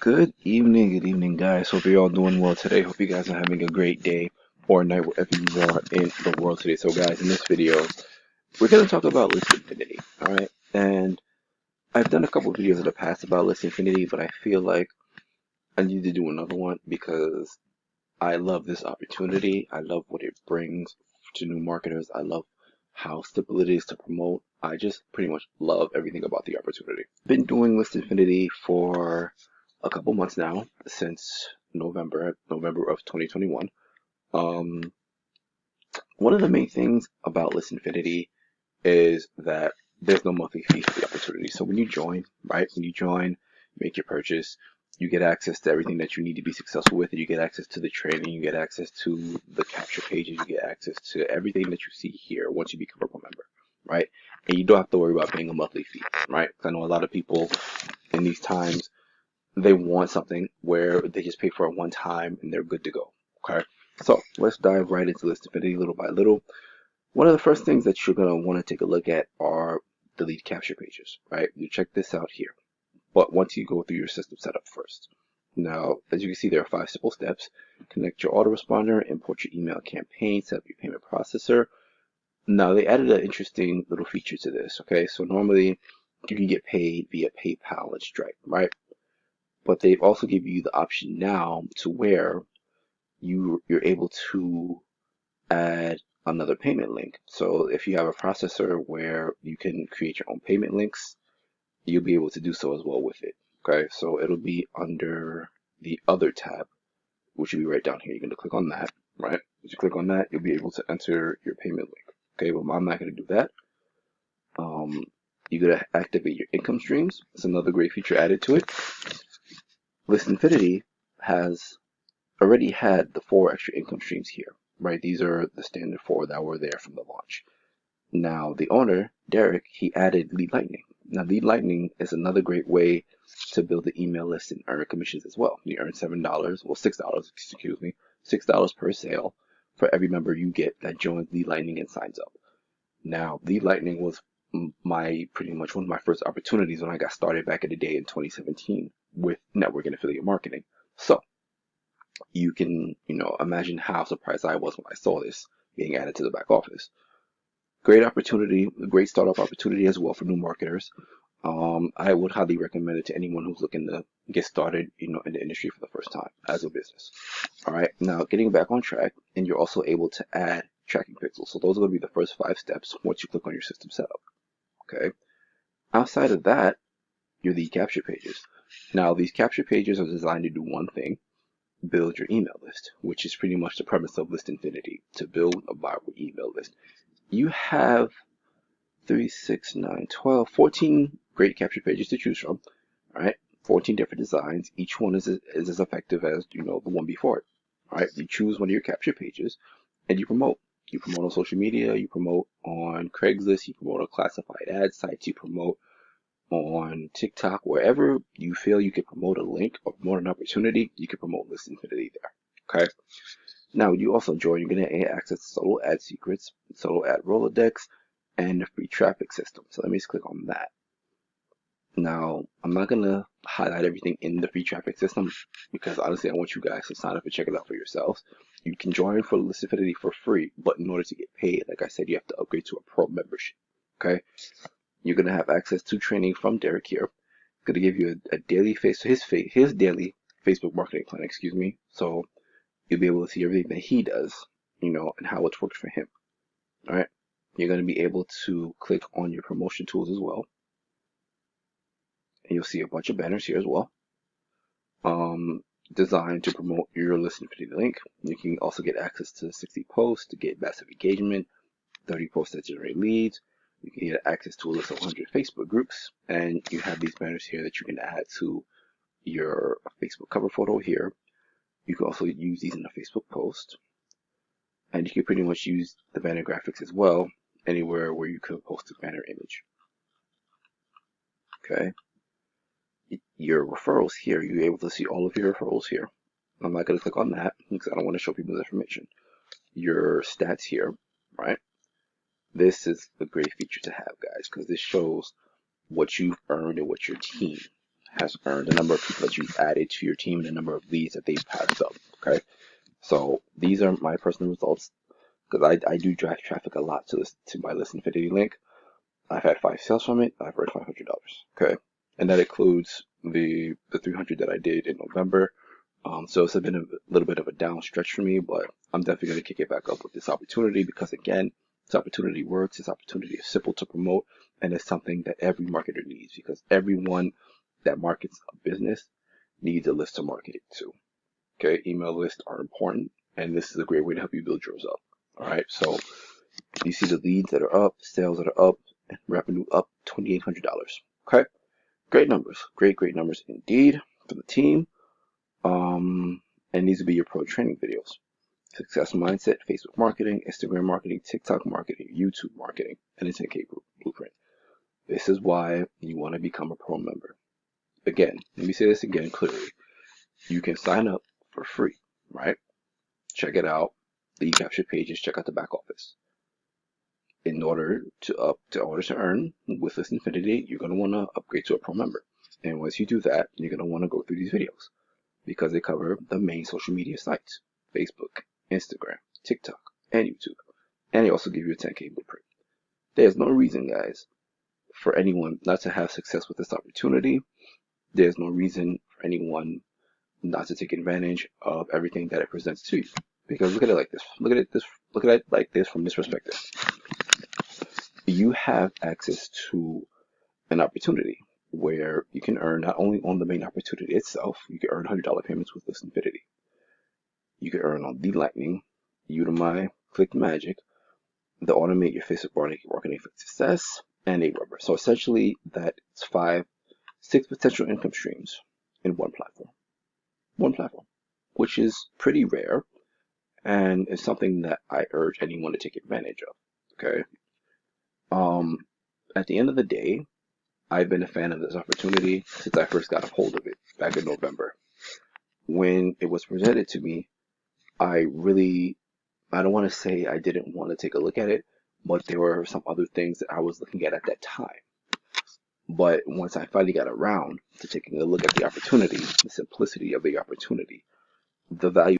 Good evening, guys. Hope you're all doing well today. Hope you guys are having a great day or night wherever you are in the world today. So, guys, in this video, we're going to talk about list infinity. All right, and I've done a couple of videos in the past about list infinity, but I feel like I need to do another one because I love this opportunity. I love what it brings to new marketers. I love how simple it is to promote. I just pretty much love everything about the opportunity. Been doing list infinity for a couple months now, since November of 2021. Um, One of the main things about List Infinity is that there's no monthly fee for the opportunity. So when you join, right, when you join, make your purchase, you get access to everything that you need to be successful with. You get access to the training, you get access to the capture pages, you get access to everything that you see here once you become a member, right? And you don't have to worry about paying a monthly fee, right? 'Cause I know a lot of people in these times, they want something where they just pay for it one time and they're good to go. Okay, so let's dive right into List Infinity little by little. One of the first things that you're going to want to take a look at are the lead capture pages, right? You check this out here, but once you go through your system setup first. Now, as you can see, there are 5 simple steps. Connect your autoresponder, import your email campaign, set up your payment processor. Now, they added an interesting little feature to this, okay? So normally you can get paid via PayPal and Stripe, right? But they've also given you the option now to where you're able to add another payment link. So if you have a processor where you can create your own payment links, you'll be able to do so as well with it. Okay, so it'll be under the other tab, which will be right down here. You're going to click on that, right? As you click on that, you'll be able to enter your payment link. Okay, well, I'm not going to do that. Um, you're going to activate your income streams. It's another great feature added to it. List Infinity has already had the 4 extra income streams here, right? These are the standard 4 that were there from the launch. Now, the owner, Derek, he added Lead Lightning. Now, Lead Lightning is another great way to build an email list and earn commissions as well. You earn $7, well, $6, excuse me, $6 per sale for every member you get that joins Lead Lightning and signs up. Now, Lead Lightning was pretty much one of my first opportunities when I got started back in the day in 2017 with network and affiliate marketing. So, you can, imagine how surprised I was when I saw this being added to the back office. Great opportunity, a great startup opportunity as well for new marketers. I would highly recommend it to anyone who's looking to get started, in the industry for the first time as a business. All right, now getting back on track, and you're also able to add tracking pixels. So those are going to be the first 5 steps once you click on your system setup. Okay. Outside of that, your lead capture pages. Now these capture pages are designed to do one thing: build your email list, which is pretty much the premise of List Infinity, to build a viral email list. You have 3, 6, 9, 12, 14 great capture pages to choose from. All right, 14 different designs. Each one is as effective as the one before it. All right, you choose one of your capture pages and you promote. You promote on social media, you promote on Craigslist, you promote on classified ad sites, you promote on TikTok, wherever you feel you can promote a link or promote an opportunity, you can promote List Infinity there. Okay. Now, you also join, you're going to get access to solo ad secrets, solo ad Rolodex, and the free traffic system. So let me just click on that. Now, I'm not going to highlight everything in the free traffic system because honestly, I want you guys to sign up and check it out for yourselves. You can join for List Infinity for free, but in order to get paid, like I said, you have to upgrade to a pro membership. Okay. You're going to have access to training from Derek here. Going to give you a daily his daily Facebook marketing plan, excuse me. So you'll be able to see everything that he does, and how it's worked for him. All right. You're going to be able to click on your promotion tools as well. And you'll see a bunch of banners here as well. Designed to promote your List Infinity link. You can also get access to 60 posts to get massive engagement, 30 posts that generate leads. You can get access to a list of 100 Facebook groups, and you have these banners here that you can add to your Facebook cover photo here. You can also use these in a Facebook post, and you can pretty much use the banner graphics as well anywhere where you could post a banner image. Okay. Your referrals here, you're able to see all of your referrals here. I'm not going to click on that because I don't want to show people the information. Your stats here, right? This is a great feature to have, guys, because this shows what you've earned and what your team has earned, the number of people that you've added to your team, and the number of leads that they've passed up. Okay, so these are my personal results because I do drive traffic a lot to this to my List Infinity link. I've had 5 sales from it. I've earned $500. Okay, and that includes the 300 that I did in November. So it's been a little bit of a down stretch for me, but I'm definitely going to kick it back up with this opportunity because again, this opportunity works. This opportunity is simple to promote, and it's something that every marketer needs because everyone that markets a business needs a list to market it to. Okay, email lists are important, and this is a great way to help you build yours up. All right, so you see the leads that are up, sales that are up, and revenue up $2,800. Okay, great numbers, great numbers indeed for the team. And these will be your pro training videos. Success mindset, Facebook marketing, Instagram marketing, TikTok marketing, YouTube marketing, and a 10K blueprint. This is why you want to become a pro member. Again, let me say this again clearly. You can sign up for free, right? Check it out. Lead capture pages, check out the back office. In order to earn with List Infinity, you're going to want to upgrade to a pro member. And once you do that, you're going to want to go through these videos because they cover the main social media sites, Facebook, Instagram, TikTok, and YouTube. And they also give you a 10K blueprint. There's no reason, guys, for anyone not to have success with this opportunity. There's no reason for anyone not to take advantage of everything that it presents to you. Because look at it like this. Look at it like this from this perspective. You have access to an opportunity where you can earn not only on the main opportunity itself, you can earn $100 payments with List Infinity. You can earn on the Lightning, Udemy, Click Magic, the Automate Your Facebook Marketing for Success, and Aweber. So essentially, that's 6 potential income streams in one platform. One platform, which is pretty rare, and is something that I urge anyone to take advantage of. Okay. At the end of the day, I've been a fan of this opportunity since I first got a hold of it back in November. When it was presented to me, I don't want to say I didn't want to take a look at it, but there were some other things that I was looking at that time. But once I finally got around to taking a look at the opportunity, the simplicity of the opportunity, the value